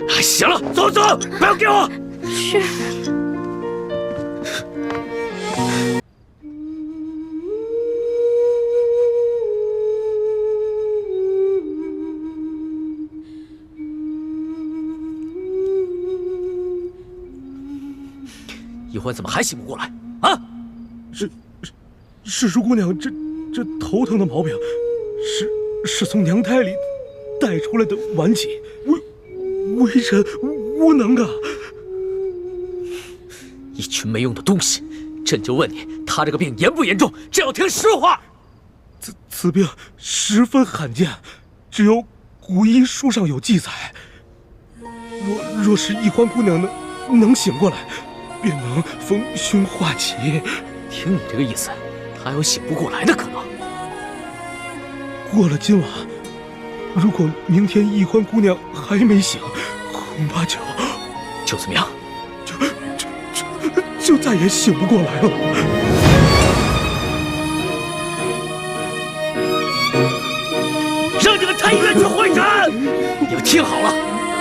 行了，走走，不要给我。是。一欢怎么还醒不过来啊？世叔姑娘，这头疼的毛病，是从娘胎里带出来的顽疾，微臣无能啊！一群没用的东西！朕就问你，他这个病严不严重？朕要听实话。此病十分罕见，只有古医书上有记载。若是一欢姑娘能醒过来，便能逢凶化吉。听你这个意思，他还有醒不过来的可能。过了今晚，如果明天一欢姑娘还没醒，恐怕就怎么样？就再也醒不过来了。让你们太医院去会诊！你们听好了，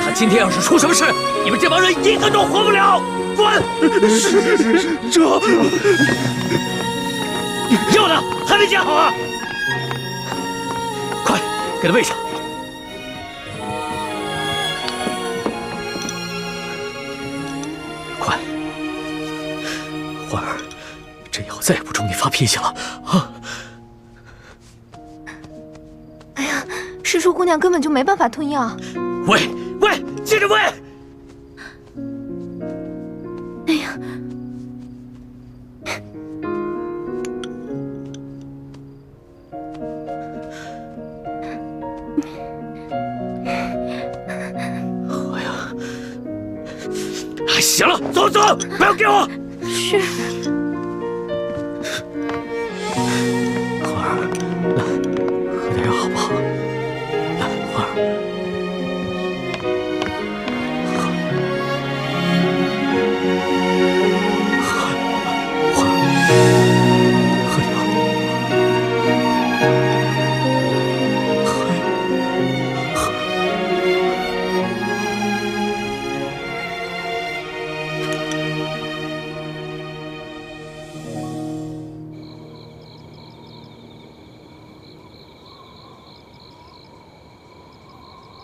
他今天要是出什么事，你们这帮人一个都活不了！滚！这药呢？还没煎好啊！快，给他喂上。快，欢儿，朕以后再也不冲你发脾气了啊！哎呀，世叔姑娘根本就没办法吞药。喂，接着喂！哎呀！行了，走走，不要给我。是。欢儿，来，喝点药好不好？来，欢儿，欢儿，喝点药。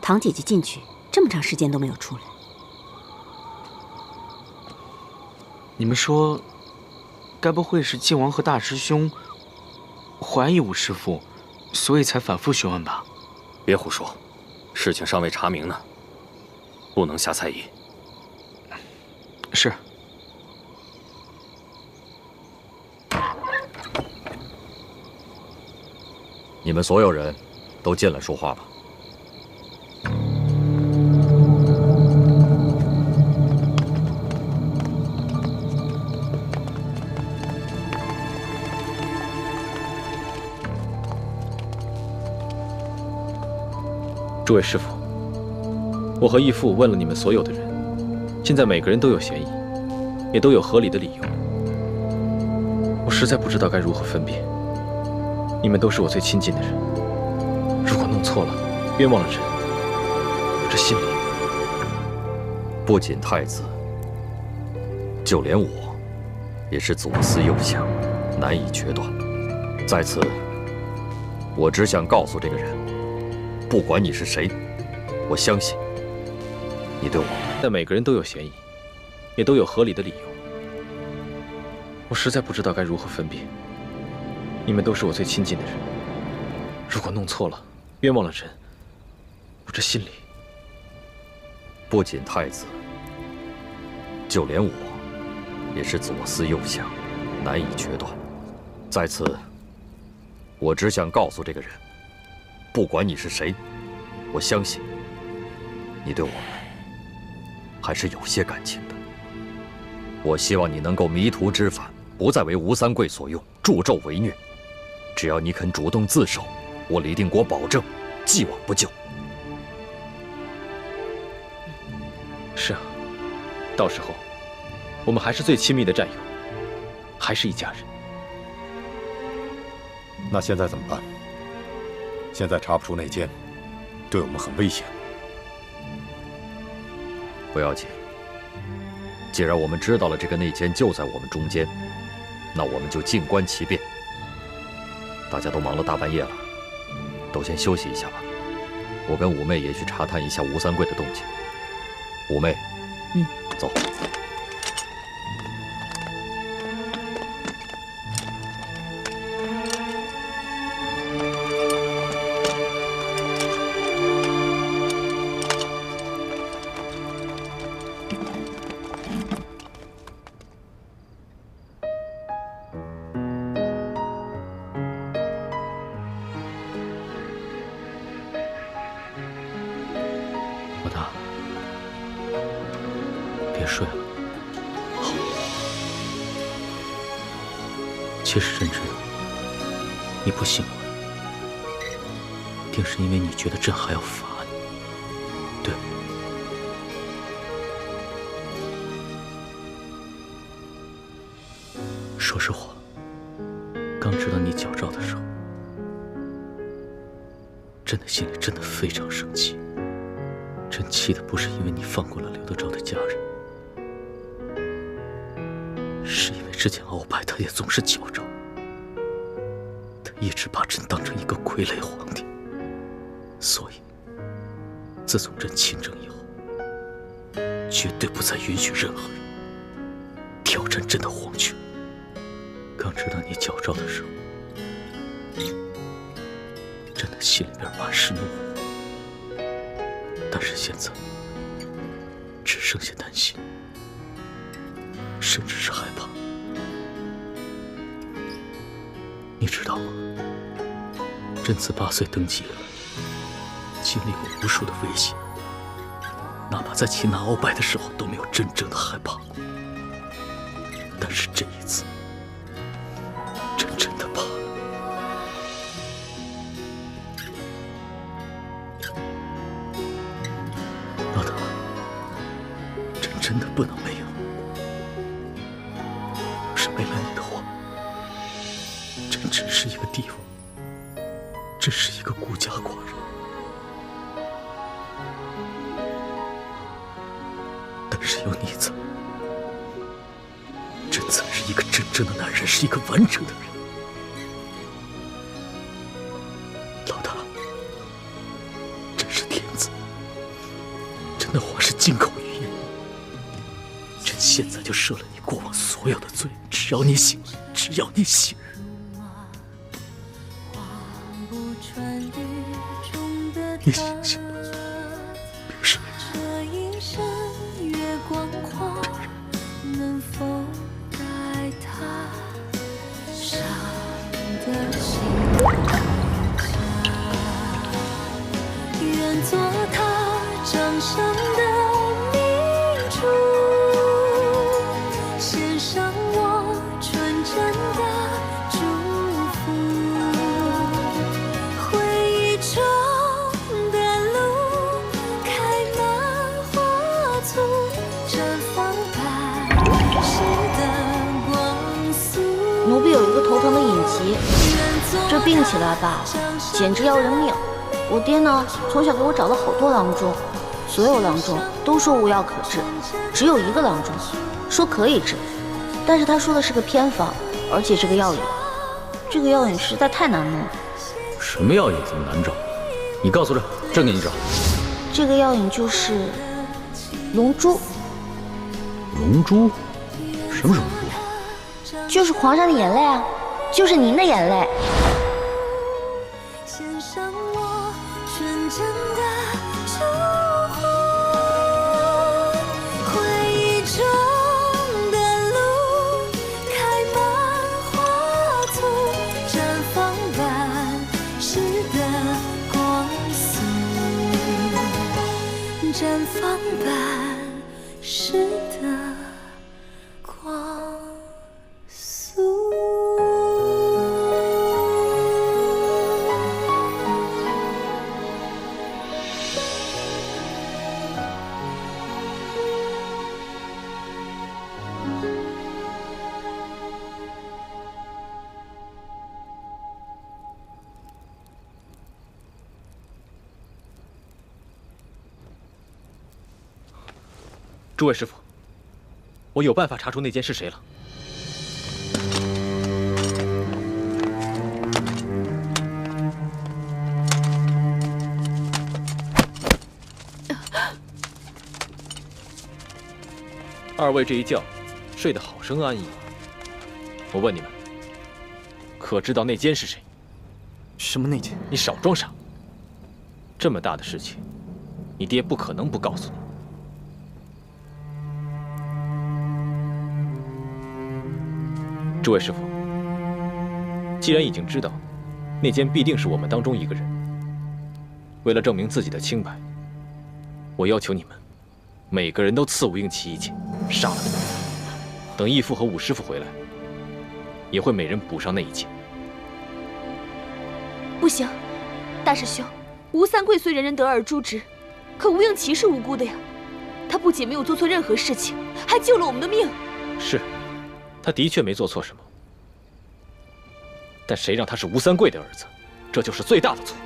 堂姐姐进去这么长时间都没有出来，你们说，该不会是靖王和大师兄怀疑武师父，所以才反复询问吧？别胡说，事情尚未查明呢，不能下猜疑。是。你们所有人都进来说话吧。诸位师傅，我和义父问了你们所有的人，现在每个人都有嫌疑，也都有合理的理由。我实在不知道该如何分辨。你们都是我最亲近的人，如果弄错了，冤枉了人，我这心里……不仅太子，就连我，也是左思右想，难以决断。在此，我只想告诉这个人。不管你是谁，我相信你对我。但每个人都有嫌疑，也都有合理的理由。我实在不知道该如何分辨。你们都是我最亲近的人，如果弄错了，冤枉了人，我这心里……不仅太子，就连我，也是左思右想，难以决断。在此，我只想告诉这个人。不管你是谁，我相信你对我们还是有些感情的。我希望你能够迷途知返，不再为吴三桂所用，助纣为虐。只要你肯主动自首，我李定国保证既往不咎。是啊，到时候我们还是最亲密的战友，还是一家人。那现在怎么办？现在查不出内奸，对我们很危险。不要紧。既然我们知道了这个内奸就在我们中间，那我们就静观其变。大家都忙了大半夜了，都先休息一下吧。我跟五妹也去查探一下吴三桂的动静。五妹，走。老大，别睡了。好。其实朕知道，你不信我，定是因为你觉得朕还要罚你，对吗？说实话，刚知道你矫诏的时候，朕的心里真的非常生气。朕气的不是因为你放过了刘德昭的家人，是因为之前鳌拜他也总是矫诏，他一直把朕当成一个傀儡皇帝，所以自从朕亲政以后，绝对不再允许任何人挑战朕的皇权。刚知道你矫诏的时候，朕的心里边满是怒火。但是现在，只剩下担心，甚至是害怕。你知道吗？朕自8岁登基以来，经历过无数的危险，哪怕在擒拿鳌拜的时候都没有真正的害怕过。但是这一次，朕真的怕了。老大，朕真的不能没有。要是没了你的话，朕只是一个帝王，只是一个孤家寡人。但是有你在，朕才是一个真正的男人，是一个完整的人。老大，朕是天子。朕的话是金口玉言，朕现在就赦了你过往所有的罪，只要你醒来，只要你醒。你醒醒吧，别睡。愿做他掌上的明珠，献上我纯真的祝福。回忆中的路开满花簇，绽放百世的光速。奴婢有一个头疼的隐疾，这病起来吧，简直要人命。我爹呢，从小给我找了好多郎中，所有郎中都说无药可治，只有一个郎中说可以治，但是他说的是个偏方，而且这个药引实在太难弄了。什么药引这么难找？你告诉朕，朕给你找。这个药引就是龙珠。龙珠？什么是龙珠？就是皇上的眼泪啊，就是您的眼泪。献上我纯真的祝福，回忆中的路开满花簇，绽放百世的光速，绽放百世的光速。诸位师傅，我有办法查出内奸是谁了。二位这一觉睡得好生安逸。我问你们，可知道内奸是谁？什么内奸？你少装傻！这么大的事情，你爹不可能不告诉你。诸位师傅，既然已经知道内奸必定是我们当中一个人，为了证明自己的清白，我要求你们每个人都刺吴应奇一剑，杀了他。等义父和武师傅回来，也会每人补上那一剑。不行，大师兄，吴三桂虽人人得而诛之，可吴应奇是无辜的呀。他不仅没有做错任何事情，还救了我们的命。是，他的确没做错什么。但谁让他是吴三桂的儿子，这就是最大的错。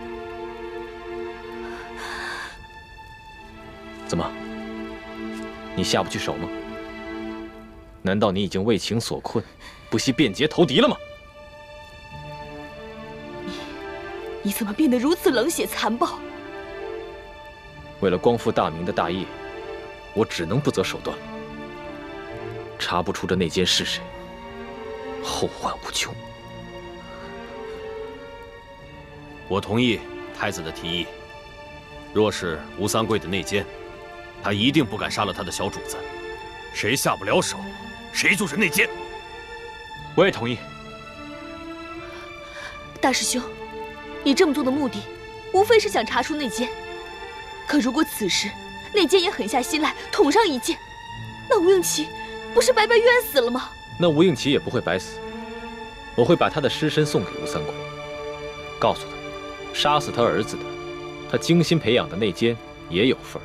怎么，你下不去手吗？难道你已经为情所困，不惜变节投敌了吗？你怎么变得如此冷血残暴？为了光复大明的大业，我只能不择手段了。查不出这内奸是谁，后患无穷。我同意太子的提议。若是吴三桂的内奸，他一定不敢杀了他的小主子。谁下不了手，谁就是内奸。我也同意。大师兄，你这么做的目的，无非是想查出内奸。可如果此时内奸也狠下心来捅上一剑，那吴应奇不是白白冤死了吗？那吴应奇也不会白死，我会把他的尸身送给吴三桂，告诉他，杀死他儿子的，他精心培养的内奸也有份儿。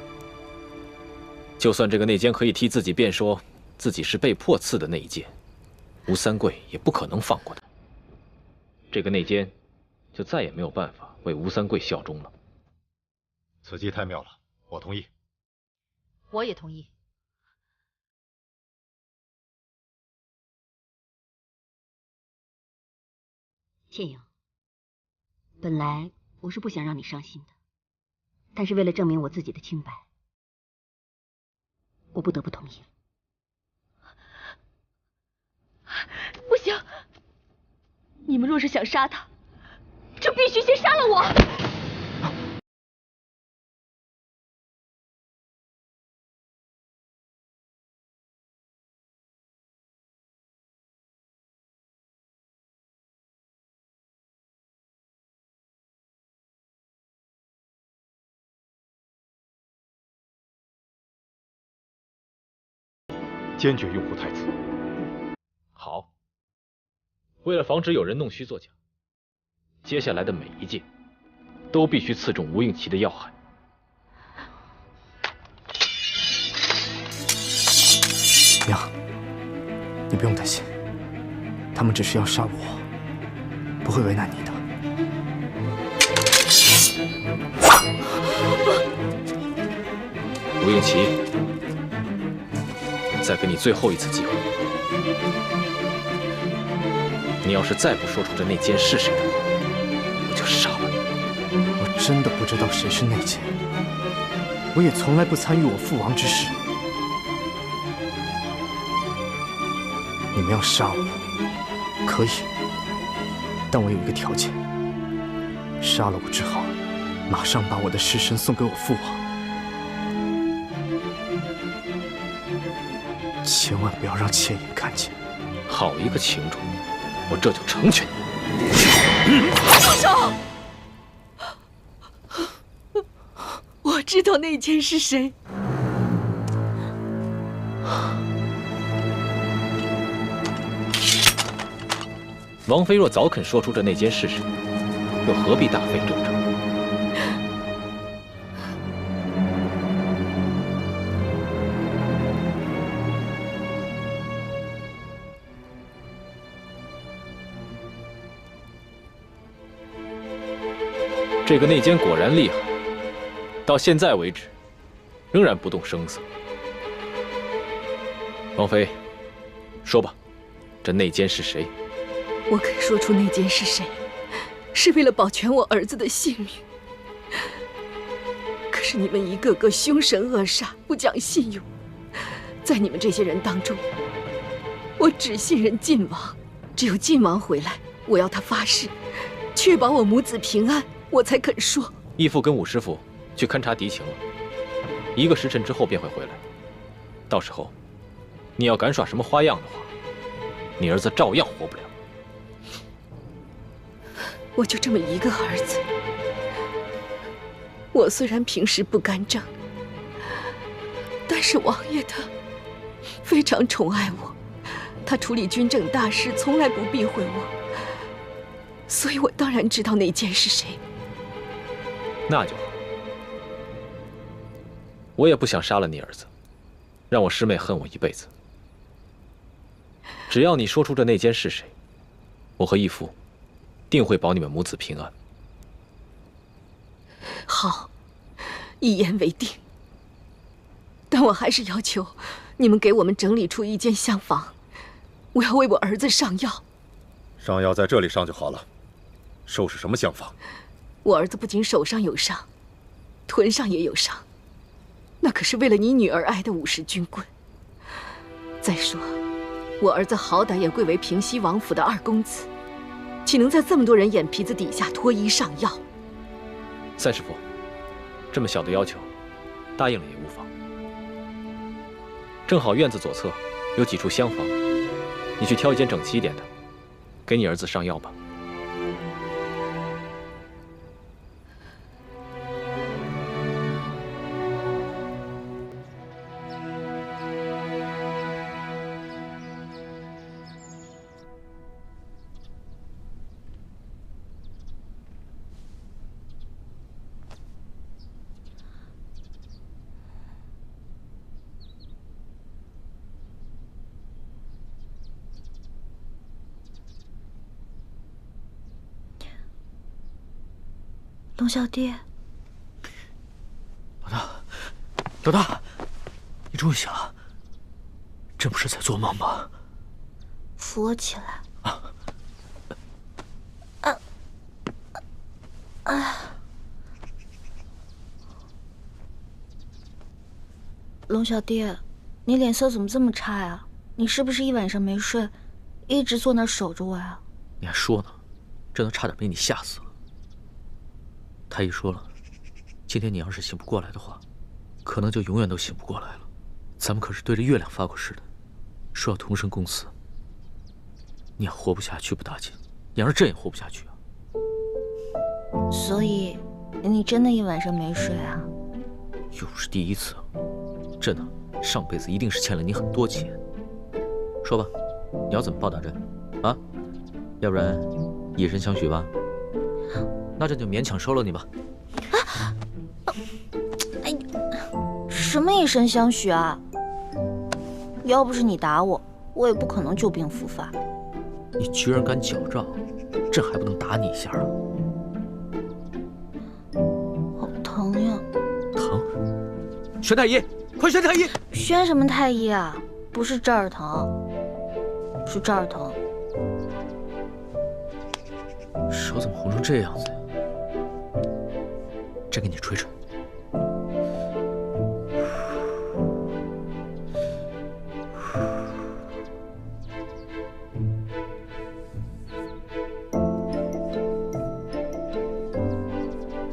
就算这个内奸可以替自己辩说自己是被迫刺的那一剑，吴三桂也不可能放过他。这个内奸就再也没有办法为吴三桂效忠了。此计太妙了，我同意。我也同意。倩影，本来我是不想让你伤心的，但是为了证明我自己的清白，我不得不同意了。不行，你们若是想杀他，就必须先杀了我。坚决拥护太子。好，为了防止有人弄虚作假，接下来的每一剑都必须刺中吴应奇的要害。娘，你不用担心，他们只是要杀我，不会为难你的。吴应奇，再给你最后一次机会，你要是再不说出这内奸是谁的话，我就杀了你。我真的不知道谁是内奸，我也从来不参与我父王之事。你们要杀我，可以，但我有一个条件：杀了我之后，马上把我的尸身送给我父王。千万不要让倩影看见。好一个情主，我这就成全你。住手！我知道内奸是谁。王妃若早肯说出这内奸是谁，又何必大费周章？这个内奸果然厉害，到现在为止，仍然不动声色。王妃，说吧，这内奸是谁？我肯说出内奸是谁，是为了保全我儿子的性命。可是你们一个个凶神恶煞，不讲信用，在你们这些人当中，我只信任晋王，只有晋王回来，我要他发誓，确保我母子平安，我才肯说。义父跟武师傅去勘察敌情了，1个时辰之后便会回来。到时候，你要敢耍什么花样的话，你儿子照样活不了。我就这么一个儿子，我虽然平时不干政，但是王爷他非常宠爱我，他处理军政大事从来不避讳我，所以我当然知道内奸是谁。那就好，我也不想杀了你儿子，让我师妹恨我一辈子。只要你说出这内奸是谁，我和义父定会保你们母子平安。好，一言为定。但我还是要求你们给我们整理出一间厢房，我要为我儿子上药。上药在这里上就好了，收拾什么厢房？我儿子不仅手上有伤，臀上也有伤，那可是为了你女儿挨的50军棍。再说，我儿子好歹也贵为平西王府的2公子，岂能在这么多人眼皮子底下脱衣上药？三师傅，这么小的要求，答应了也无妨。正好院子左侧有几处厢房，你去挑一间整齐一点的，给你儿子上药吧。龙小弟，老大，你终于醒了，真不是在做梦吧？扶我起来。龙小弟，你脸色怎么这么差呀？你是不是一晚上没睡，一直坐那儿守着我呀？你还说呢，这都差点被你吓死了。太医说了，今天你要是醒不过来的话，可能就永远都醒不过来了。咱们可是对着月亮发过誓的，说要同生共死。你要活不下去不打紧，你要是朕也活不下去啊。所以，你真的一晚上没睡啊？又不是第一次，朕啊，上辈子一定是欠了你很多钱。说吧，你要怎么报答朕啊？要不然以身相许吧？那朕就勉强收了你吧。哎，什么以身相许啊？要不是你打我，我也不可能旧病复发。你居然敢矫诏，朕还不能打你一下啊？好疼呀！疼？宣太医，快宣太医！宣什么太医啊？不是这儿疼，是这儿疼。手怎么红成这样子呀？朕给你吹吹。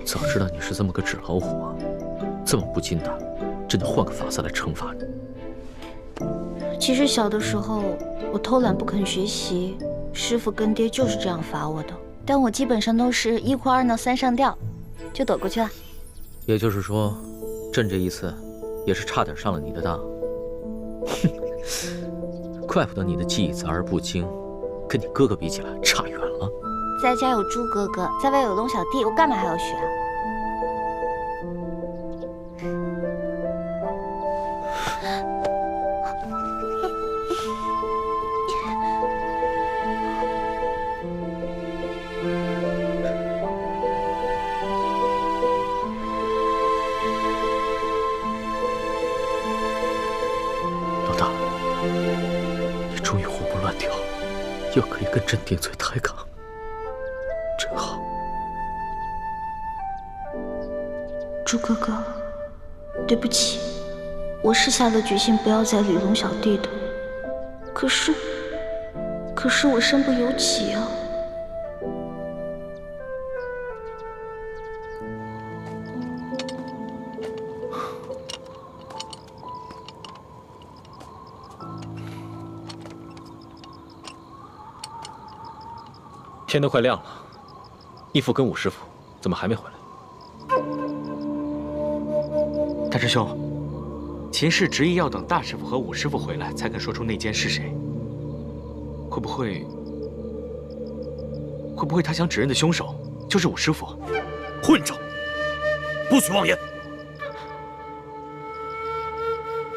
早知道你是这么个纸老虎啊，这么不经打，朕就换个法子来惩罚你。其实小的时候我偷懒不肯学习，师傅跟爹就是这样罚我的。但我基本上都是1哭2闹3上吊，就躲过去了。也就是说，朕这一次也是差点上了你的当。哼，怪不得你的技艺杂而不精，跟你哥哥比起来差远了。在家有猪哥哥，在外有龙小弟，我干嘛还要学啊？老大，调，又可以跟朕顶嘴抬杠，真好。朱哥哥，对不起，我是下了决心不要再理龙小弟的，可是我身不由己啊。天都快亮了，义父跟武师傅怎么还没回来？大师兄，秦氏执意要等大师傅和武师傅回来才肯说出内奸是谁。会不会他想指认的凶手就是武师傅？混账！不许妄言！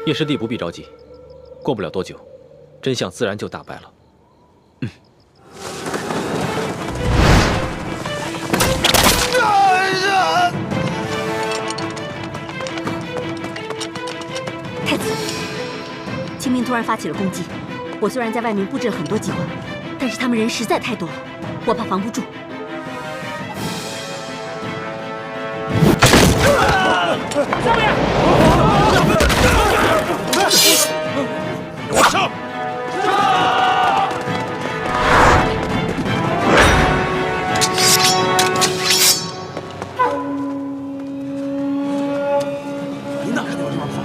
叶师弟不必着急，过不了多久，真相自然就大白了。太子，秦明突然发起了攻击，我虽然在外面布置了很多机关，但是他们人实在太多了，我怕防不住。上面！给我上！你哪看见我这玩跑？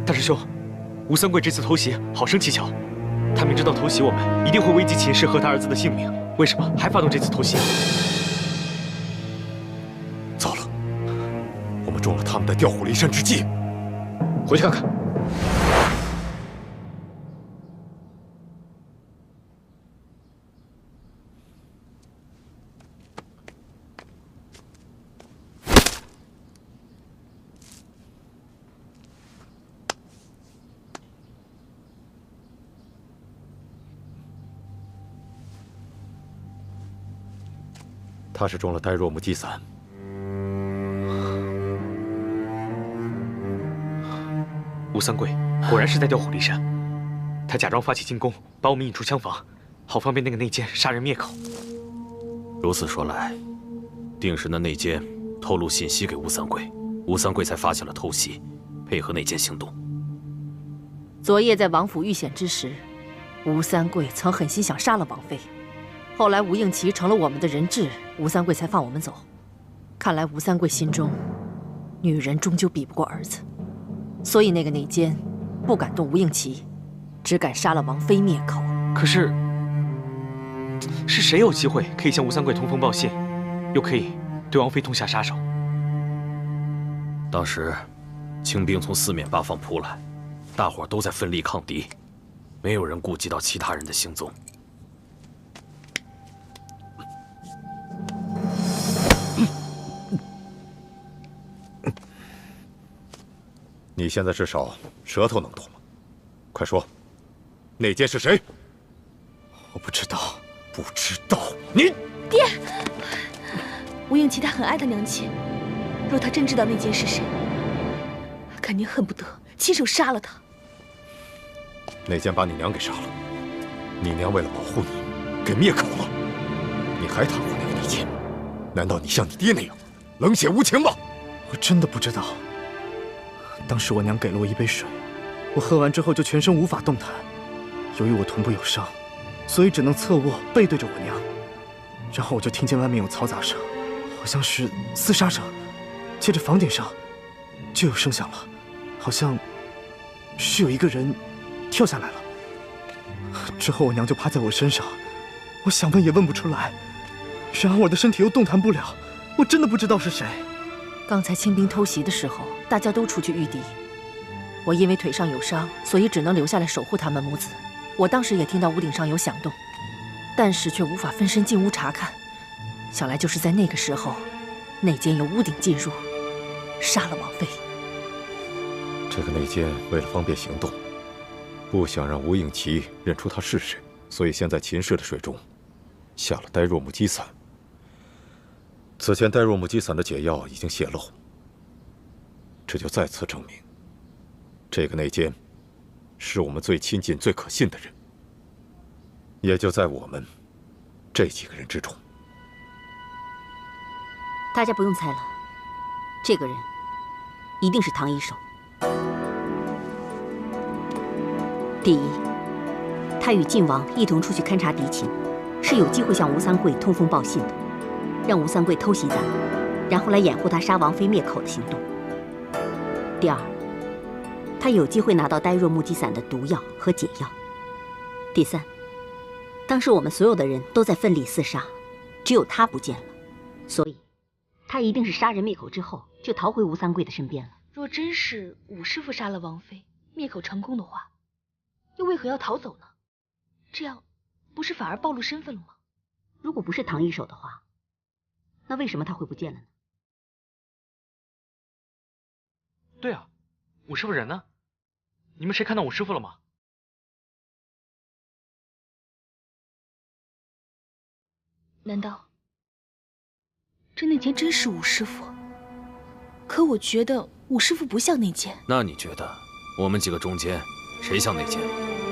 大师兄，吴三桂这次偷袭好生蹊跷，他明知道偷袭我们一定会危及秦氏和他儿子的性命，为什么还发动这次偷袭？糟了，我们中了他们的调虎离山之计。回去看看。他是中了呆若木鸡散。吴三桂果然是在调虎离山，他假装发起进攻，把我们引出枪房，好方便那个内奸杀人灭口。如此说来，定是那内奸透露信息给吴三桂，吴三桂才发现了偷袭，配合内奸行动。昨夜在王府遇险之时，吴三桂曾狠心想杀了王妃。后来吴应奇成了我们的人质，吴三桂才放我们走。看来吴三桂心中，女人终究比不过儿子，所以那个内奸不敢动吴应奇，只敢杀了王妃灭口。可是，是谁有机会可以向吴三桂通风报信，又可以对王妃痛下杀手？当时，清兵从四面八方扑来，大伙都在奋力抗敌，没有人顾及到其他人的行踪。你现在至少舌头能动了，快说，内奸是谁？我不知道，不知道。你爹，吴应奇他很爱他娘亲，若他真知道内奸是谁，肯定恨不得亲手杀了他。内奸把你娘给杀了，你娘为了保护你，给灭口了。你还袒护那个内奸？难道你像你爹那样冷血无情吗？我真的不知道。当时我娘给了我一杯水，我喝完之后就全身无法动弹。由于我臀部有伤，所以只能侧卧背对着我娘。然后我就听见外面有嘈杂声，好像是厮杀声。接着房顶上就有声响了，好像是有一个人跳下来了。之后我娘就趴在我身上，我想问也问不出来。然而我的身体又动弹不了，我真的不知道是谁。刚才清兵偷袭的时候，大家都出去御敌，我因为腿上有伤，所以只能留下来守护他们母子。我当时也听到屋顶上有响动，但是却无法分身进屋查看。想来就是在那个时候，内奸由屋顶进入，杀了王妃。这个内奸为了方便行动，不想让吴应奇认出他是谁，所以先在秦氏的水中下了呆若木鸡散。此前呆若木鸡散的解药已经泄露，这就再次证明，这个内奸是我们最亲近、最可信的人，也就在我们这几个人之中。大家不用猜了，这个人一定是唐一手。第一，他与晋王一同出去勘察敌情，是有机会向吴三桂通风报信的，让吴三桂偷袭咱们，然后来掩护他杀王妃灭口的行动。第二，他有机会拿到呆若木鸡散的毒药和解药。第三，当时我们所有的人都在奋力厮杀，只有他不见了，所以他一定是杀人灭口之后就逃回吴三桂的身边了。若真是武师傅杀了王妃，灭口成功的话，又为何要逃走呢？这样不是反而暴露身份了吗？如果不是唐一手的话，那为什么他会不见了呢？对啊，武师傅人呢？你们谁看到武师傅了吗？难道这内奸真是武师傅？可我觉得武师傅不像内奸。那你觉得我们几个中间谁像内奸？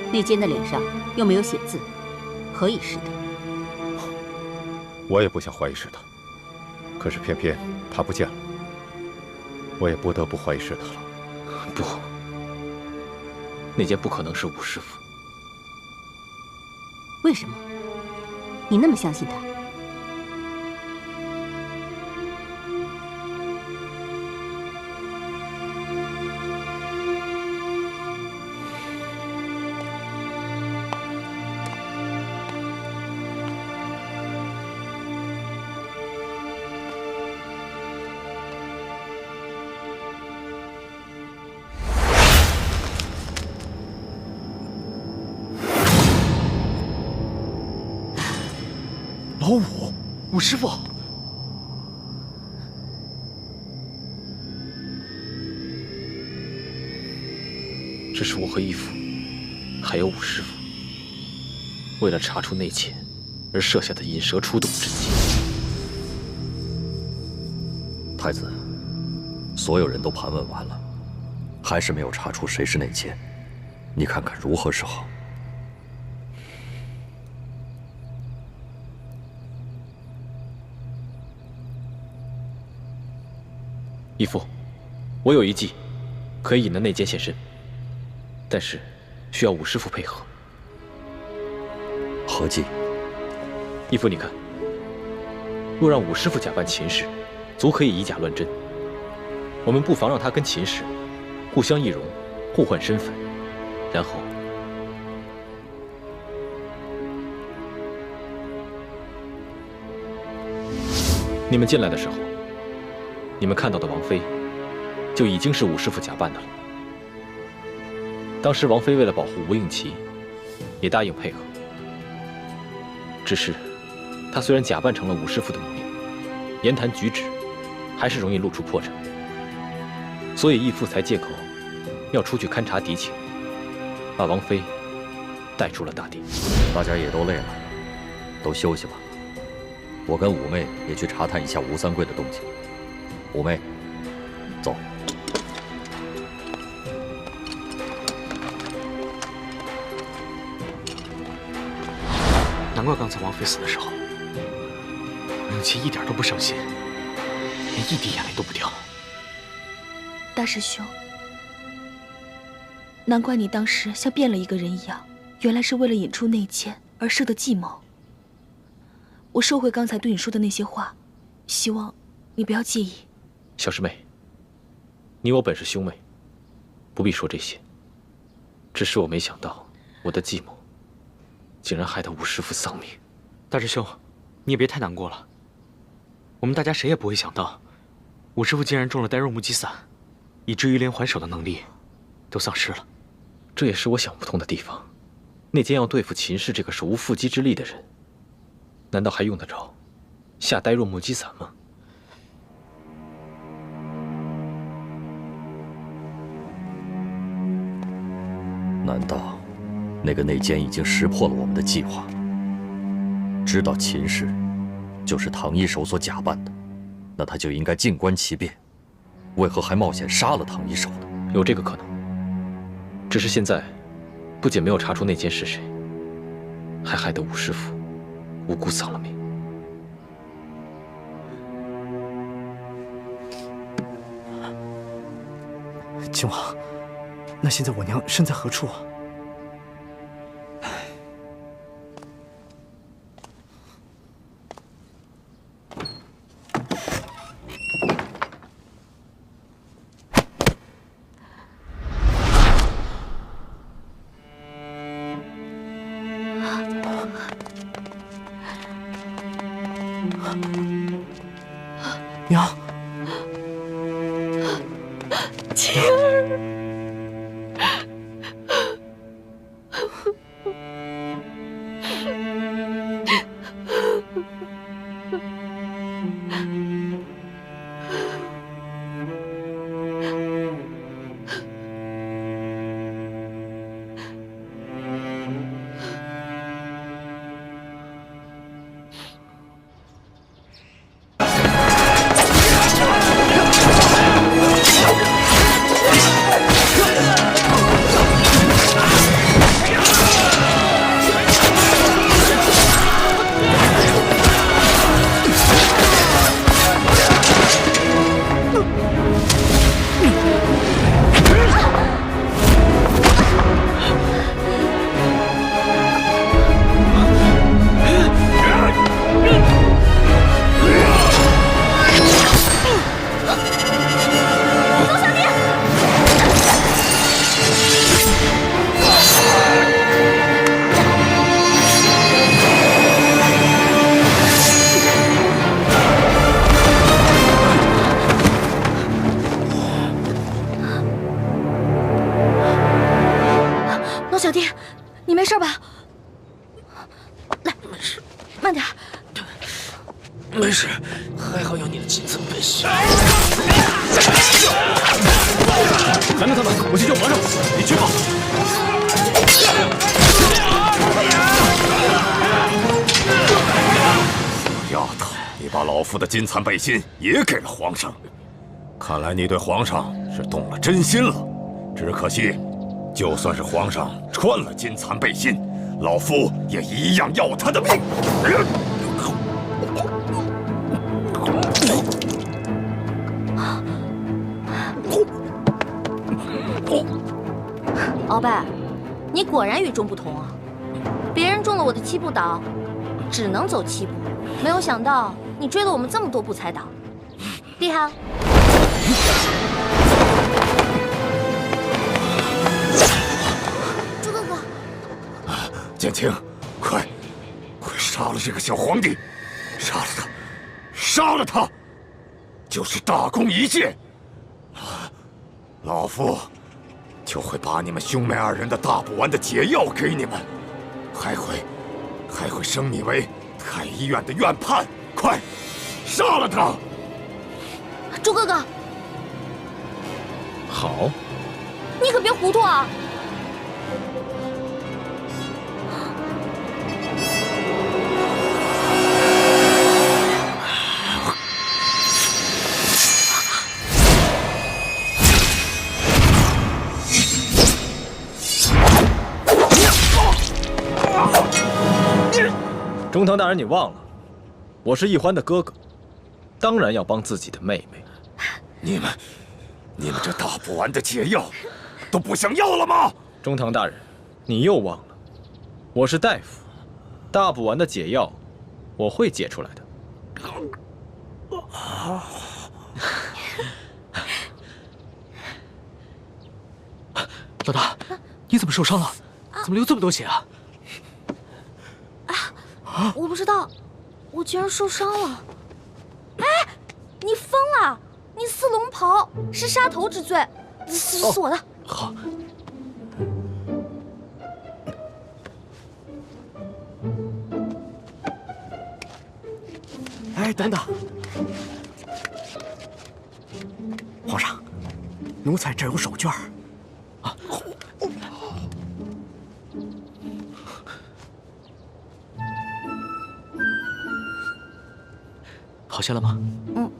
内奸的脸上又没有写字，何以是的？我也不想怀疑是他，可是偏偏他不见了，我也不得不怀疑是他了。不，内奸不可能是武师傅。为什么？你那么相信他？武师傅，这是我和义父，还有武师傅，为了查出内奸而设下的引蛇出洞之计。太子，所有人都盘问完了，还是没有查出谁是内奸，你看看如何是好？义父，我有一计，可以引得内奸现身，但是需要武师傅配合。何计？义父，你看，若让武师傅假扮秦氏，足可以以假乱真。我们不妨让他跟秦氏互相易容，互换身份，然后你们进来的时候，你们看到的王妃就已经是武师傅假扮的了。当时王妃为了保护吴应琪，也答应配合。只是她虽然假扮成了武师傅的模样，言谈举止还是容易露出破绽，所以义父才借口要出去勘察敌情，把王妃带出了大殿。大家也都累了，都休息吧。我跟五妹也去查探一下吴三桂的动静。五妹，走。难怪刚才王妃死的时候，吴应琪一点都不伤心，连一滴眼泪都不掉。大师兄，难怪你当时像变了一个人一样，原来是为了引出内奸而设的计谋。我收回刚才对你说的那些话，希望你不要介意。小师妹，你我本是兄妹，不必说这些。只是我没想到，我的计谋竟然害得武师傅丧命。大师兄，你也别太难过了。我们大家谁也不会想到，武师傅竟然中了呆若木鸡散，以至于连还手的能力都丧失了。这也是我想不通的地方。内奸要对付秦氏这个手无缚鸡之力的人，难道还用得着下呆若木鸡散吗？难道那个内奸已经识破了我们的计划，知道秦氏就是唐一手所假扮的，那他就应该静观其变，为何还冒险杀了唐一手呢？有这个可能，只是现在不仅没有查出内奸是谁，还害得武师傅无辜丧了命。靖王，那现在我娘身在何处啊？娘，晴儿。小弟，你没事吧？来，慢点。没事，还好有你的金层背心。拦住他们，我去救皇上。你去吧。丫头，你把老夫的金蚕背心也给了皇上，看来你对皇上是动了真心了。只可惜，就算是皇上穿了金蚕背心，老夫也一样要他的命。鳌拜，你果然与众不同啊！别人中了我的7步倒，只能走7步，没有想到你追了我们这么多步才倒，厉害！猪哥哥，简青，快杀了这个小皇帝！杀了他！杀了他！就是大功一件，老夫就会把你们兄妹2人的大补丸的解药给你们，还会升你为太医院的院判。快，杀了他！猪哥哥，好，你可别糊涂啊！中堂大人，你忘了，我是奕欢的哥哥，当然要帮自己的妹妹。你们这大补丸的解药都不想要了吗？中堂大人，你又忘了，我是大夫，大补丸的解药我会解出来的。老大，你怎么受伤了？怎么流这么多血啊？我不知道，我居然受伤了。哎，你疯了！你似龙袍是杀头之罪，是我的。好。哎，等等，皇上，奴才这有手绢儿。好些了吗？嗯。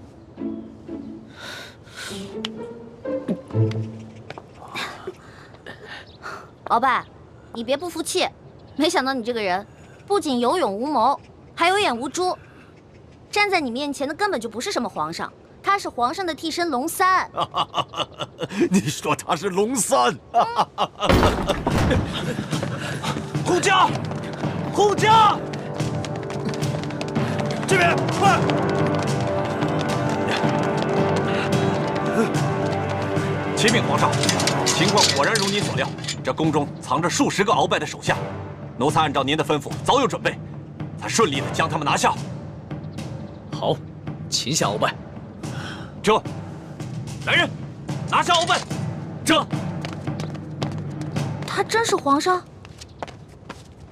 鳌拜，你别不服气，没想到你这个人不仅有勇无谋，还有眼无珠。站在你面前的根本就不是什么皇上，他是皇上的替身龙三。你说他是龙三？护驾，护驾！这边快！启禀皇上，情况果然如您所料，这宫中藏着数十个鳌拜的手下，奴才按照您的吩咐早有准备，才顺利的将他们拿下。好，擒下鳌拜。这，来人，拿下鳌拜。这，他真是皇上？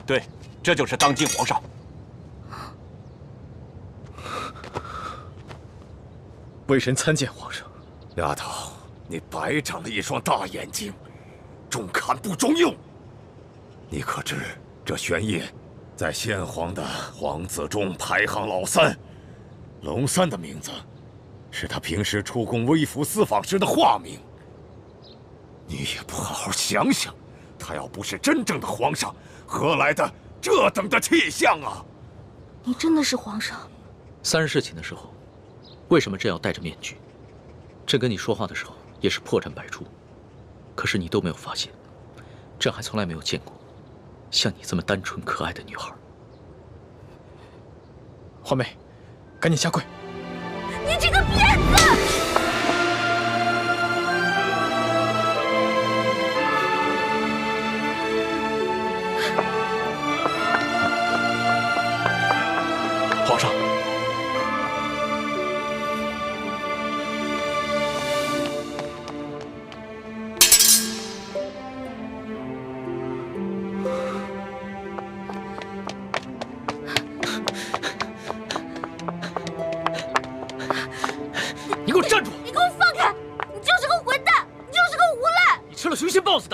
对，这就是当今皇上。微臣参见皇上。丫头，你白长了一双大眼睛，中看不中用。你可知这玄烨在先皇的皇子中排行老3，龙三的名字是他平时出宫微服私访时的化名。你也不好好想想，他要不是真正的皇上，何来的这等的气象啊？你真的是皇上？3日侍寝的时候，为什么朕要戴着面具？朕跟你说话的时候也是破绽百出，可是你都没有发现。朕还从来没有见过像你这么单纯可爱的女孩。华妹，赶紧下跪！你这个骗子！皇上，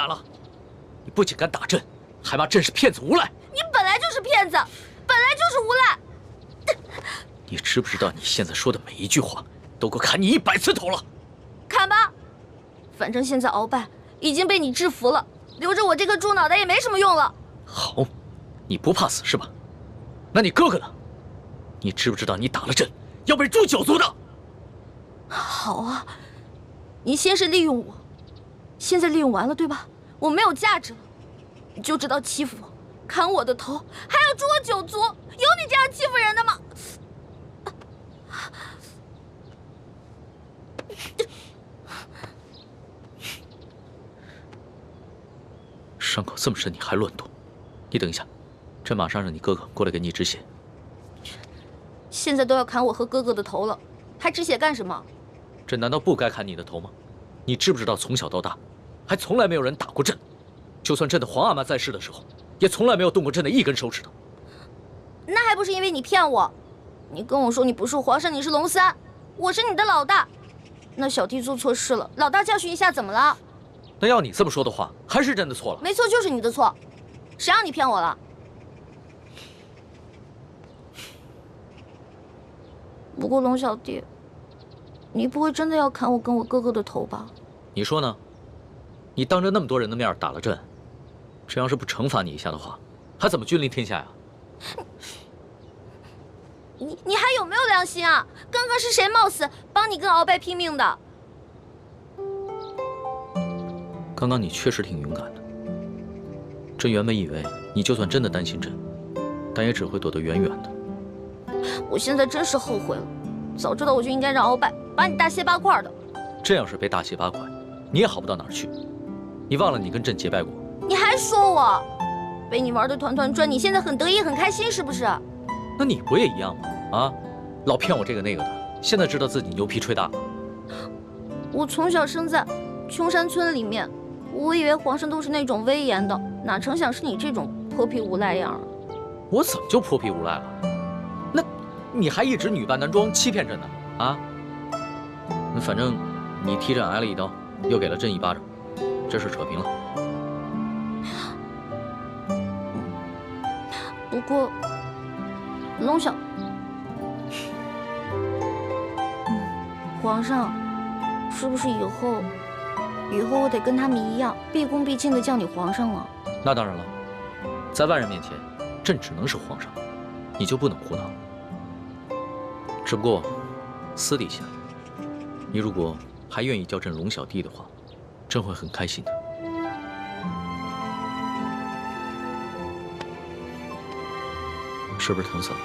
敢了！你不仅敢打朕，还骂朕是骗子无赖。你本来就是骗子，本来就是无赖。你知不知道你现在说的每一句话都够砍你100次头了？砍吧，反正现在鳌拜已经被你制服了，留着我这颗猪脑袋也没什么用了。好，你不怕死是吧？那你哥哥呢？你知不知道你打了朕要被诛9族的？好啊，你先是利用我，现在利用完了对吧？我没有价值了，你就知道欺负我，砍我的头，还要诛我9族，有你这样欺负人的吗？伤口这么深，你还乱动？你等一下，朕马上让你哥哥过来给你止血。现在都要砍我和哥哥的头了，还止血干什么？朕难道不该砍你的头吗？你知不知道从小到大，还从来没有人打过朕？就算朕的皇阿玛在世的时候，也从来没有动过朕的一根手指头。那还不是因为你骗我？你跟我说你不是皇上，你是龙三，我是你的老大。那小弟做错事了，老大教训一下怎么了？那要你这么说的话，还是朕的错了。没错，就是你的错，谁让你骗我了？不过龙小弟，你不会真的要砍我跟我哥哥的头吧？你说呢？你当着那么多人的面打了朕，朕要是不惩罚你一下的话，还怎么君临天下呀？你还有没有良心啊？刚刚是谁冒死帮你跟鳌拜拼命的？刚刚你确实挺勇敢的。朕原本以为你就算真的担心朕，但也只会躲得远远的。我现在真是后悔了，早知道我就应该让鳌拜把你大卸8块的。朕要是被大卸8块，你也好不到哪儿去。你忘了你跟朕结拜过？你还说我被你玩得团团转，你现在很得意很开心是不是？那你不也一样吗？啊，老骗我这个那个的，现在知道自己牛皮吹大了。我从小生在穷山村里面，我以为皇上都是那种威严的，哪成想是你这种泼皮无赖样。我怎么就泼皮无赖了？那你还一直女扮男装欺骗朕呢？啊？那反正你踢朕挨了一刀，又给了朕1巴掌，这事扯平了。不过，龙小，皇上，是不是以后我得跟他们一样，毕恭毕敬的叫你皇上了？那当然了，在外人面前，朕只能是皇上，你就不能胡闹。只不过，私底下，你如果还愿意叫朕龙小弟的话，朕会很开心的。是不是疼死了？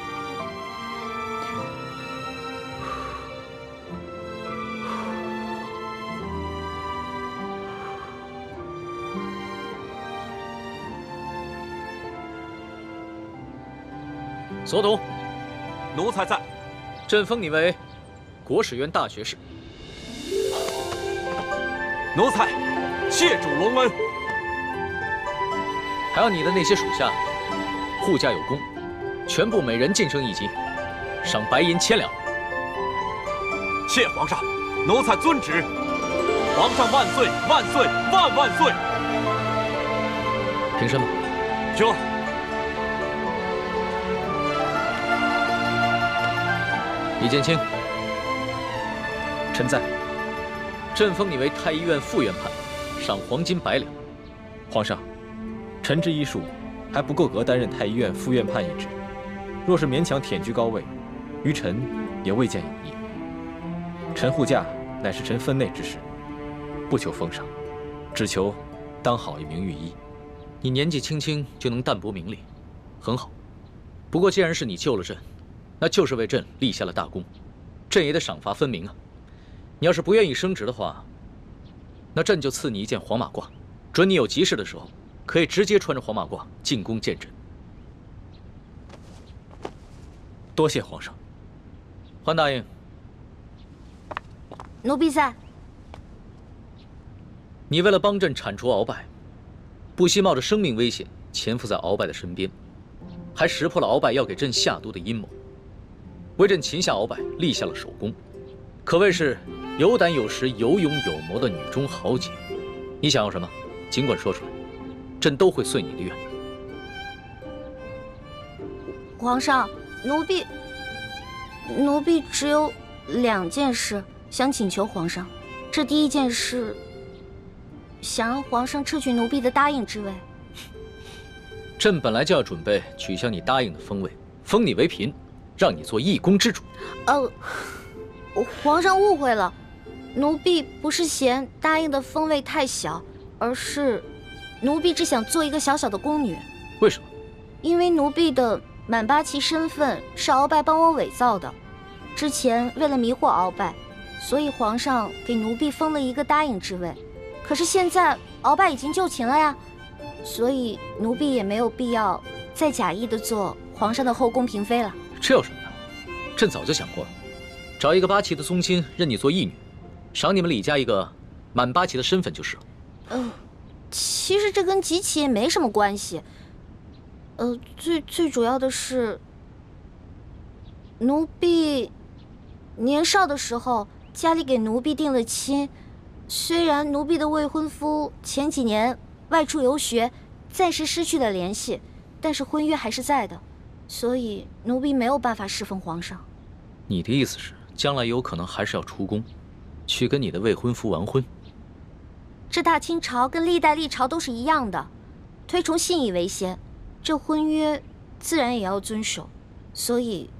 所统，奴才在。朕封你为国史院大学士。奴才谢主隆恩。还有你的那些属下，护驾有功，全部每人晋升1级，赏白银1000两。谢皇上，奴才遵旨。皇上万岁万岁万万岁！平身吧。就。李建清，臣在。朕封你为太医院副院判，赏黄金100两。皇上，臣之医术还不够格担任太医院副院判一职，若是勉强忝居高位，于臣也未见有益。臣护驾乃是臣分内之事，不求封赏，只求当好一名御医。你年纪轻轻就能淡泊名利，很好。不过既然是你救了朕，那就是为朕立下了大功，朕也得赏罚分明啊。你要是不愿意升职的话，那朕就赐你一件黄马褂，准你有急事的时候，可以直接穿着黄马褂进宫见朕。多谢皇上。桓大爷，奴婢在。你为了帮朕铲除鳌拜，不惜冒着生命危险潜伏在鳌拜的身边，还识破了鳌拜要给朕下毒的阴谋，为朕擒下鳌拜立下了首功，可谓是有胆有识、有勇有谋的女中豪杰。你想要什么？尽管说出来，朕都会遂你的愿。皇上，奴婢只有2件事想请求皇上。这第一件事，想让皇上撤去奴婢的答应之位。朕本来就要准备取消你答应的封位，封你为嫔，让你做一宫之主。皇上误会了，奴婢不是嫌答应的封位太小，而是奴婢只想做一个小小的宫女。为什么？因为奴婢的满八旗身份是鳌拜帮我伪造的，之前为了迷惑鳌拜，所以皇上给奴婢封了一个答应之位。可是现在鳌拜已经就擒了呀，所以奴婢也没有必要再假意的做皇上的后宫嫔妃了。这有什么的？朕早就想过了，找一个八旗的宗亲认你做义女，赏你们李家一个满八旗的身份就是了。其实这跟几起也没什么关系。最主要的是，奴婢年少的时候家里给奴婢定了亲，虽然奴婢的未婚夫前几年外出游学，暂时失去了联系，但是婚约还是在的，所以奴婢没有办法侍奉皇上。你的意思是，将来有可能还是要出宫，去跟你的未婚夫完婚？这大清朝跟历代历朝都是一样的，推崇信义为先，这婚约自然也要遵守，所以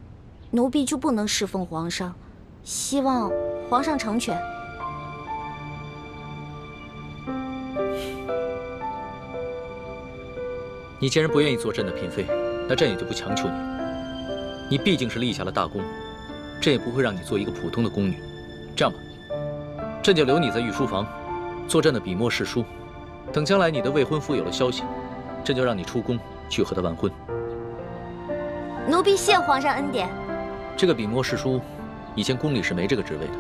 奴婢就不能侍奉皇上，希望皇上成全。你既然不愿意做朕的嫔妃，那朕也就不强求你了。你毕竟是立下了大功，朕也不会让你做一个普通的宫女。这样吧，朕就留你在御书房，做朕的笔墨侍书。等将来你的未婚夫有了消息，朕就让你出宫去和他完婚。奴婢谢皇上恩典。这个笔墨侍书，以前宫里是没这个职位的，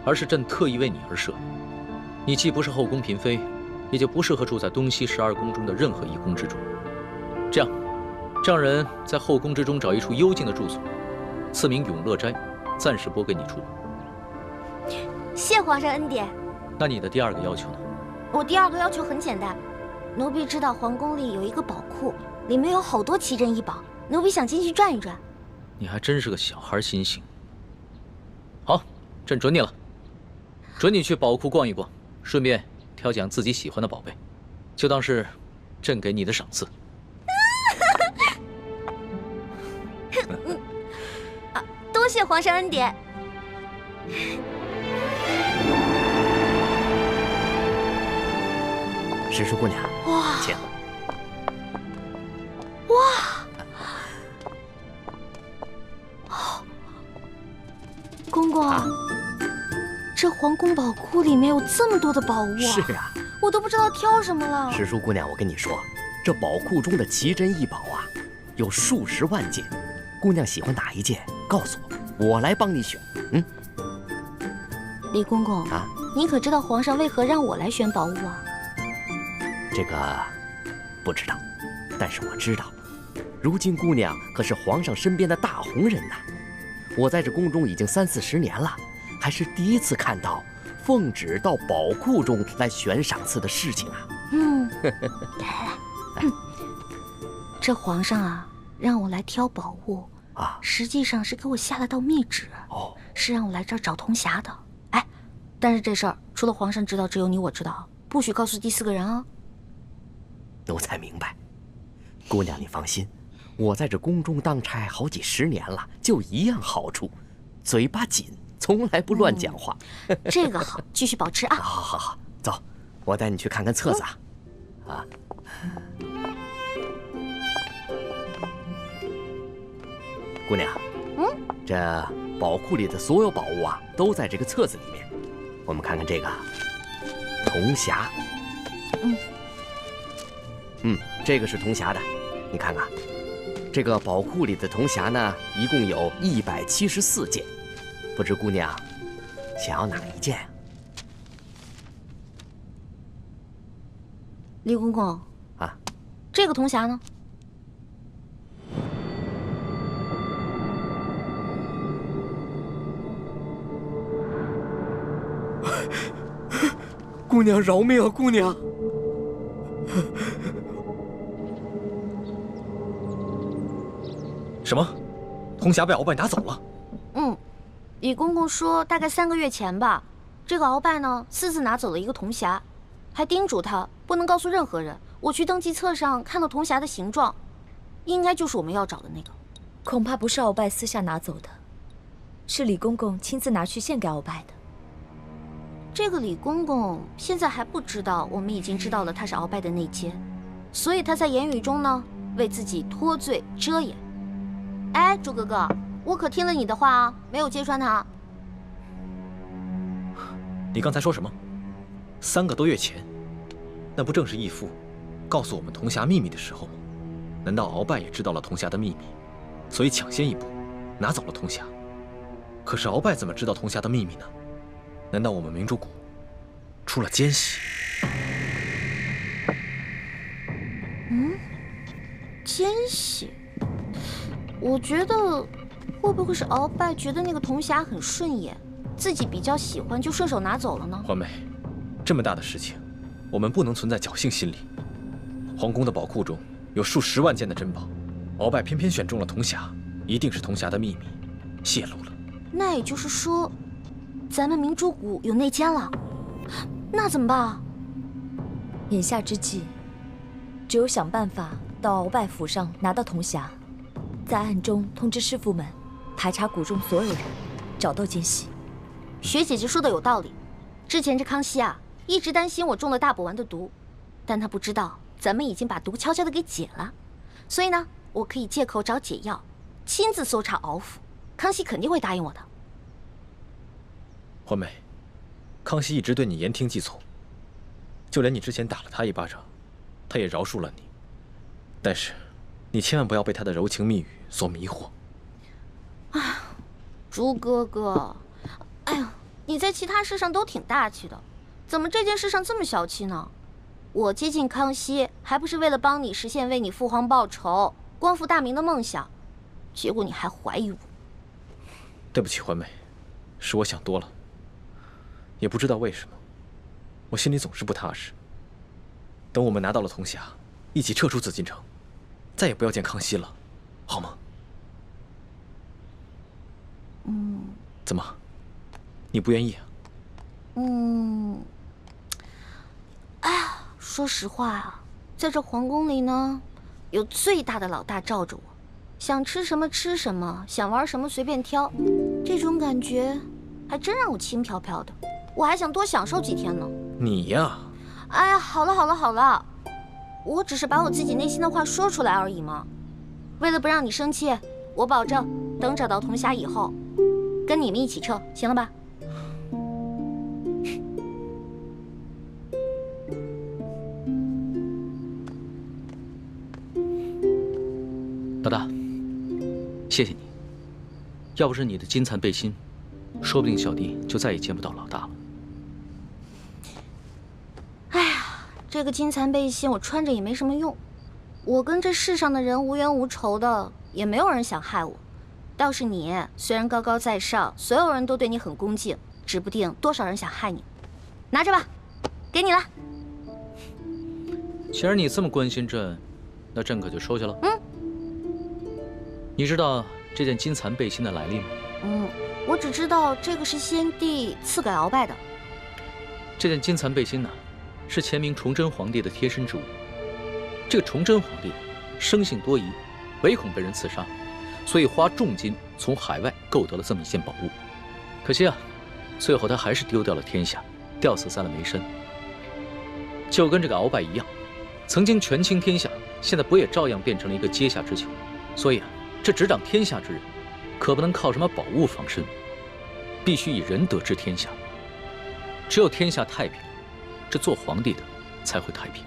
而是朕特意为你而设。你既不是后宫嫔妃，也就不适合住在东西12宫中的任何一宫之中。这样，让人在后宫之中找一处幽静的住所，赐名永乐斋，暂时拨给你住。谢皇上恩典。那你的第2个要求呢？我第2个要求很简单，奴婢知道皇宫里有一个宝库，里面有好多奇珍异宝，奴婢想进去转一转。你还真是个小孩心性。好，朕准你了，准你去宝库逛一逛，顺便挑几样自己喜欢的宝贝，就当是朕给你的赏赐。多谢皇上恩典。石叔姑娘，哇，请。哇！公公，这皇宫宝库里面有这么多的宝物啊！是啊，我都不知道挑什么了。石叔姑娘，我跟你说，这宝库中的奇珍异宝啊，有数十万件。姑娘喜欢哪一件，告诉我，我来帮你选。李公公啊，你可知道皇上为何让我来选宝物啊？这个不知道，但是我知道，如今姑娘可是皇上身边的大红人呐。我在这宫中已经30、40年了，还是第一次看到奉旨到宝库中来选赏赐的事情啊。来，这皇上啊，让我来挑宝物啊，实际上是给我下了道密旨，是让我来这儿找铜匣的。哎，但是这事儿除了皇上知道，只有你我知道，不许告诉第4个人啊。奴才明白，姑娘你放心，我在这宫中当差好几10年了，就一样好处，嘴巴紧，从来不乱讲话。这个好，继续保持啊。好，走，我带你去看看册子啊。姑娘，这宝库里的所有宝物啊，都在这个册子里面。我们看看这个铜匣。这个是铜匣的，你看看，这个宝库里的铜匣呢，一共有174件，不知姑娘想要哪一件？李公公啊，这个铜匣呢？姑娘饶命啊！姑娘，什么？铜匣被鳌拜拿走了？李公公说大概3个月前吧，这个鳌拜呢私自拿走了一个铜匣，还叮嘱他不能告诉任何人。我去登记册上看到铜匣的形状，应该就是我们要找的那个。恐怕不是鳌拜私下拿走的，是李公公亲自拿去献给鳌拜的。这个李公公现在还不知道我们已经知道了他是鳌拜的内奸，所以他在言语中呢为自己脱罪遮掩。哎，朱哥哥，我可听了你的话啊，没有揭穿他。你刚才说什么？3个多月前，那不正是义父告诉我们铜匣秘密的时候吗？难道鳌拜也知道了铜匣的秘密，所以抢先一步拿走了铜匣？可是鳌拜怎么知道铜匣的秘密呢？难道我们明珠谷出了奸细？奸细？我觉得会不会是鳌拜觉得那个铜匣很顺眼，自己比较喜欢，就顺手拿走了呢？环美，这么大的事情，我们不能存在侥幸心理。皇宫的宝库中有数10万件的珍宝，鳌拜偏偏选中了铜匣，一定是铜匣的秘密泄露了。那也就是说，咱们明珠谷有内奸了，那怎么办啊？眼下之计，只有想办法到鳌拜府上拿到铜匣，在暗中通知师傅们排查谷中所有人，找到奸细。学姐姐说的有道理，之前这康熙啊，一直担心我中了大补丸的毒，但他不知道咱们已经把毒悄悄的给解了，所以呢，我可以借口找解药，亲自搜查鳌府，康熙肯定会答应我的。环美，康熙一直对你言听计从，就连你之前打了他一巴掌，他也饶恕了你。但是，你千万不要被他的柔情蜜语所迷惑。哎，朱哥哥，哎呀，你在其他事上都挺大气的，怎么这件事上这么小气呢？我接近康熙，还不是为了帮你实现为你父皇报仇、光复大明的梦想，结果你还怀疑我。对不起，环美，是我想多了。也不知道为什么，我心里总是不踏实。等我们拿到了铜匣，一起撤出紫禁城，再也不要见康熙了，好吗？怎么，你不愿意啊？哎呀，说实话啊，在这皇宫里呢，有最大的老大罩着我，想吃什么吃什么，想玩什么随便挑，这种感觉还真让我轻飘飘的。我还想多享受几天呢。你呀，哎呀，好了好了好了，我只是把我自己内心的话说出来而已嘛。为了不让你生气，我保证等找到铜匣以后，跟你们一起撤，行了吧？老大，谢谢你。要不是你的金蚕背心，说不定小弟就再也见不到老大了。哎呀，这个金蚕背心我穿着也没什么用，我跟这世上的人无冤无仇的，也没有人想害我。倒是你，虽然高高在上，所有人都对你很恭敬，指不定多少人想害你。拿着吧，给你了。既然你这么关心朕，那朕可就收下了。你知道这件金蚕背心的来历吗？我只知道这个是先帝赐给鳌拜的。这件金蚕背心呢，是前明崇祯皇帝的贴身之物。这个崇祯皇帝生性多疑，唯恐被人刺杀，所以花重金从海外购得了这么一件宝物。可惜啊，最后他还是丢掉了天下，吊死在了梅山。就跟这个鳌拜一样，曾经权倾天下，现在不也照样变成了一个阶下之囚？所以啊，这执掌天下之人，可不能靠什么宝物防身，必须以仁德治天下。只有天下太平，这做皇帝的才会太平。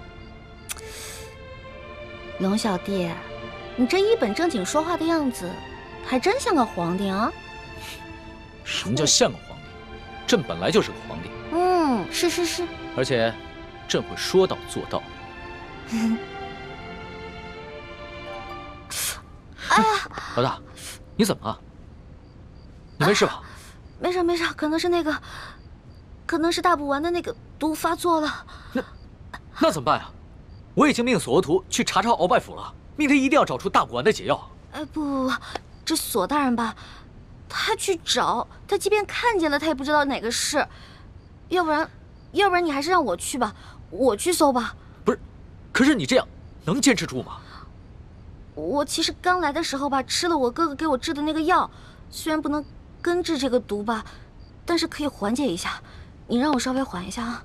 龙小弟，你这一本正经说话的样子，还真像个皇帝啊！什么叫像个皇帝？朕本来就是个皇帝。是。而且，朕会说到做到。哎呀，老大，你怎么了？你没事吧？没事，可能是大补丸的那个毒发作了。那怎么办呀？我已经命索额图去查抄鳌拜府了，命他一定要找出大补丸的解药。不，这索大人吧，他去找，他即便看见了，他也不知道哪个是。要不然你还是让我去吧，我去搜吧。不是，可是你这样能坚持住吗？我其实刚来的时候吧，吃了我哥哥给我制的那个药，虽然不能根治这个毒吧，但是可以缓解一下。你让我稍微缓一下啊。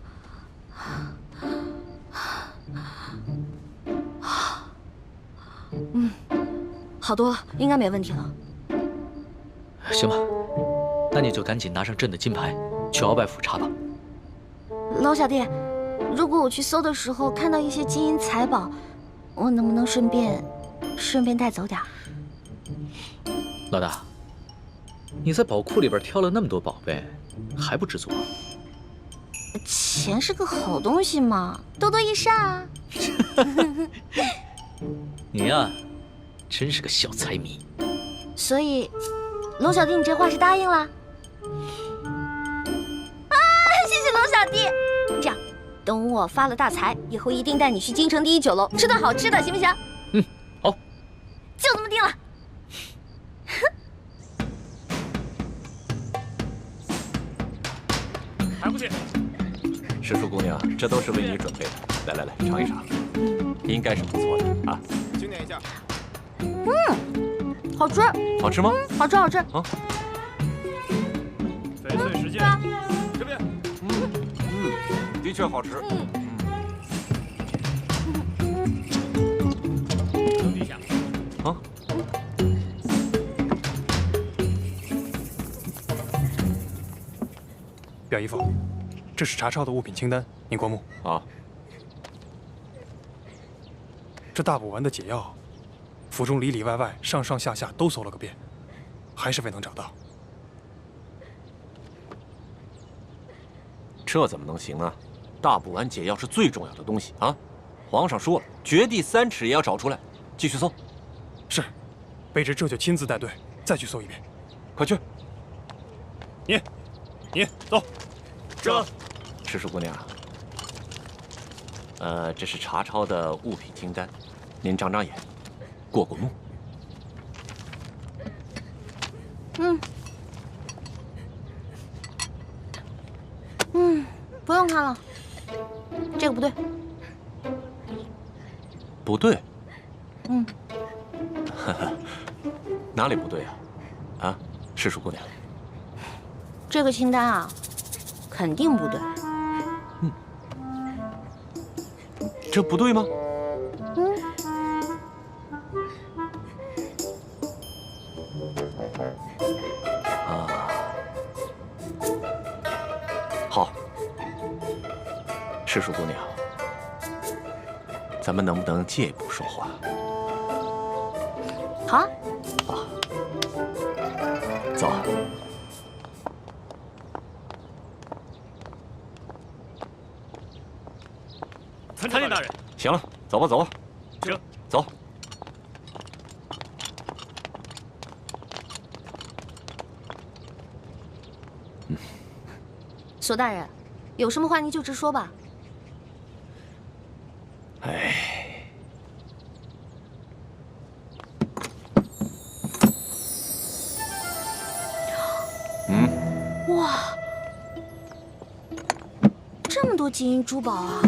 好多了，应该没问题了。行吧，那你就赶紧拿上朕的金牌，去鳌拜府查吧。老小弟，如果我去搜的时候看到一些金银财宝，我能不能顺便带走点儿？老大，你在宝库里边挑了那么多宝贝，还不知足？钱是个好东西嘛，多多益善啊。你呀，真是个小财迷。所以，龙小弟，你这话是答应了？啊，谢谢龙小弟。这样，等我发了大财以后，一定带你去京城第一酒楼吃顿好吃的，行不行？嗯，好，就这么定了。还不去？师叔姑娘，这都是为你准备的。来来来，尝一尝，应该是不错的啊。经典一下。好吃。好吃吗？好吃好吃。啊。翡翠时间，这边。的确好吃。等一下。啊。表姨父，这是查抄的物品清单，您过目。啊。这大补丸的解药，府中里里外外、上上下下都搜了个遍，还是未能找到。这怎么能行啊？大补丸解药是最重要的东西啊！皇上说了，掘地3尺也要找出来。继续搜。是，卑职这就亲自带队再去搜一遍。快去。你走。这，师叔姑娘，这是查抄的物品清单，您长长眼，过过目。不用看了，这个不对。不对？哪里不对啊？啊，师叔姑娘。这个清单啊，肯定不对。这不对吗？好，师叔姑娘，咱们能不能借一步说话？好啊。走。参见大人。行了，走吧，走吧。走。索大人，有什么话您就直说吧。哇，这么多金银珠宝啊，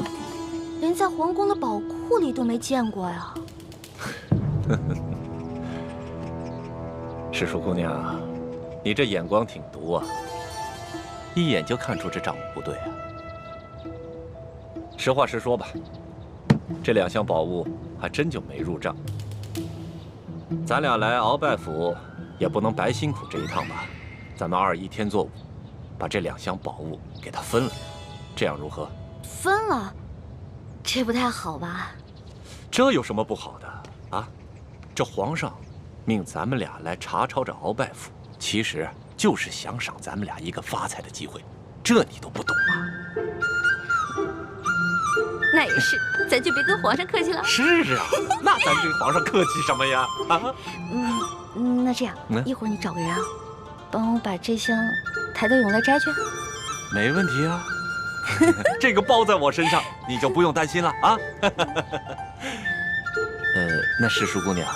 连在皇宫的宝库里都没见过呀。师叔姑娘，你这眼光挺毒啊，一眼就看出这账目不对啊。实话实说吧，这2箱宝物还真就没入账。咱俩来鳌拜府也不能白辛苦这一趟吧？咱们2:1天作5，把这2箱宝物给他分了，这样如何？分了，这不太好吧？这有什么不好的啊？这皇上命咱们俩来查抄这鳌拜府，其实就是想赏咱们俩一个发财的机会，这你都不懂吗？那也是，咱就别跟皇上客气了。是啊，那咱跟皇上客气什么呀？啊？那这样，一会儿你找个人啊，帮我把这箱抬到甬来摘去。没问题啊。这个包在我身上，你就不用担心了啊。那世淑姑娘，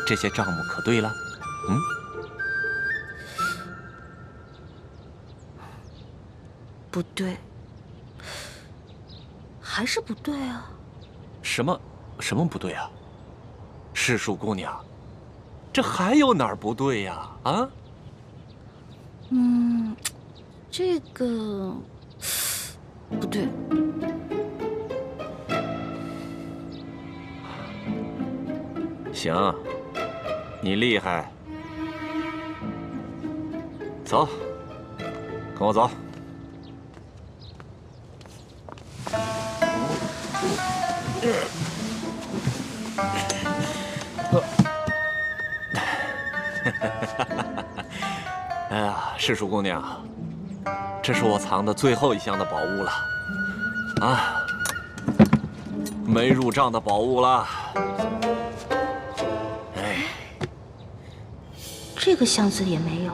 这些账目可对了？嗯？不对，还是不对啊！什么不对啊？世淑姑娘，这还有哪儿不对呀？啊？这个不对。行，你厉害。走，跟我走。哎呀，世淑姑娘，这是我藏的最后一箱的宝物了，啊，没入账的宝物了。哎，这个箱子也没有。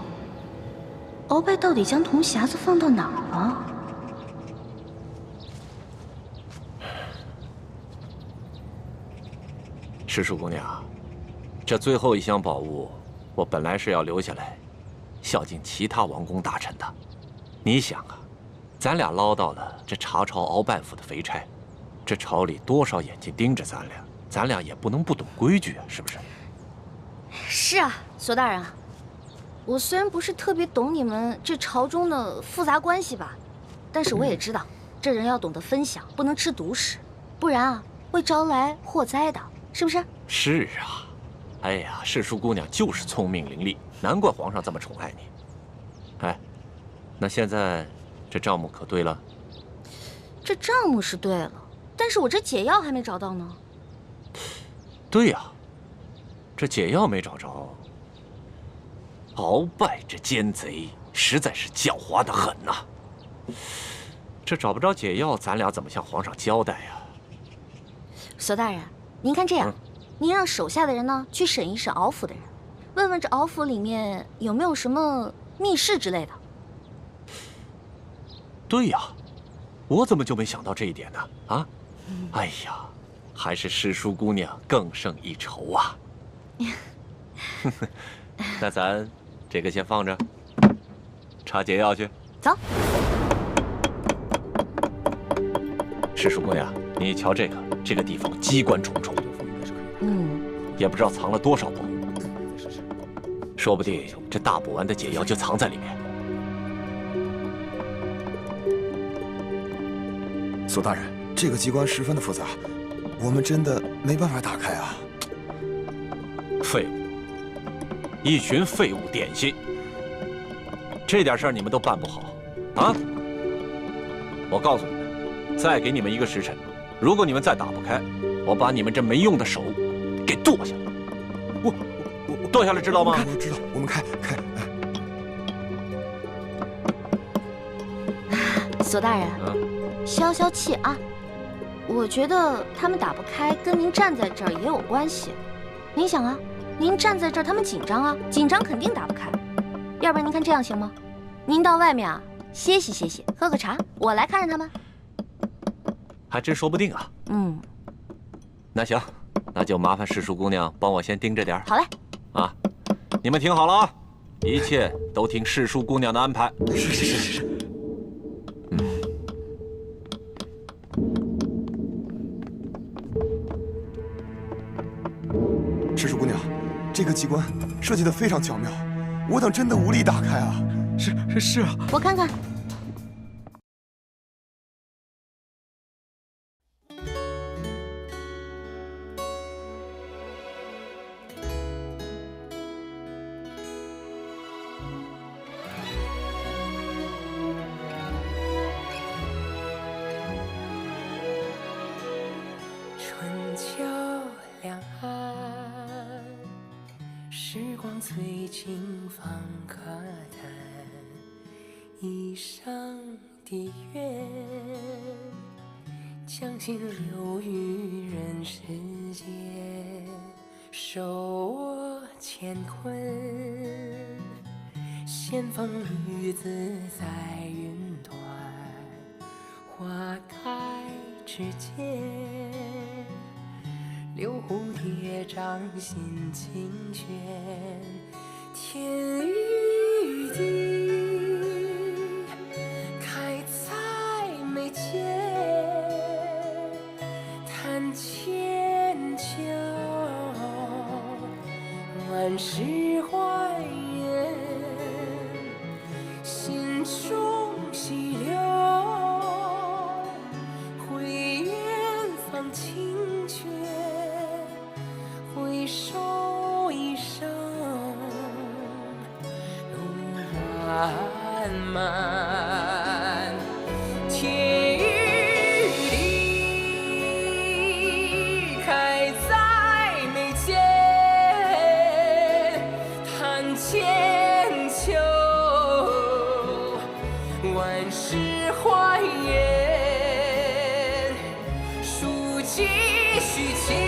鳌拜到底将铜匣子放到哪儿了？世淑姑娘，这最后一箱宝物，我本来是要留下来，孝敬其他王公大臣的。你想啊，咱俩捞到了这查抄鳌拜府的肥差，这朝里多少眼睛盯着咱俩也不能不懂规矩啊，是不是？是啊，索大人啊，我虽然不是特别懂你们这朝中的复杂关系吧，但是我也知道，这人要懂得分享，不能吃独食，不然啊会招来祸灾的，是不是？是啊，哎呀，世淑姑娘就是聪明伶俐，难怪皇上这么宠爱你。哎，那现在这账目可对了？这账目是对了，但是我这解药还没找到呢。对呀，这解药没找着。鳌拜这奸贼实在是狡猾得很呐！这找不着解药，咱俩怎么向皇上交代呀？索大人，您看这样，您让手下的人呢去审一审鳌府的人，问问这鳌府里面有没有什么密室之类的。对呀，我怎么就没想到这一点呢？啊，哎呀，还是世淑姑娘更胜一筹啊！那咱这个先放着，查解药去。走。世淑姑娘，你瞧这个地方机关重重，也不知道藏了多少宝物，说不定这大补丸的解药就藏在里面。索大人，这个机关十分的复杂，我们真的没办法打开啊！废物，一群废物点心，这点事儿你们都办不好啊！我告诉你们，再给你们1个时辰，如果你们再打不开，我把你们这没用的手给剁下来。我剁下来知道吗？我知道，我们开。索大人，消消气啊！我觉得他们打不开，跟您站在这儿也有关系。您想啊，您站在这儿，他们紧张啊，紧张肯定打不开。要不然您看这样行吗？您到外面啊歇息，喝个茶，我来看着他们。还真说不定啊。那行，那就麻烦世淑姑娘帮我先盯着点儿。好嘞。啊，你们听好了啊，一切都听世淑姑娘的安排。是。世淑姑娘，这个机关设计得非常巧妙，我等真的无力打开啊！是啊，我看看。春秋两岸，时光催尽放可叹。一生的愿，将心留于人世间，手握乾坤，仙风女子在云端，花开之间，留蝴蝶掌心清泉，天与地开在眉间，弹千秋，万事还原，心中细流，回远方清泉，回首一生路漫漫，天与地开在眉间，弹千秋，万事还原，书几许情。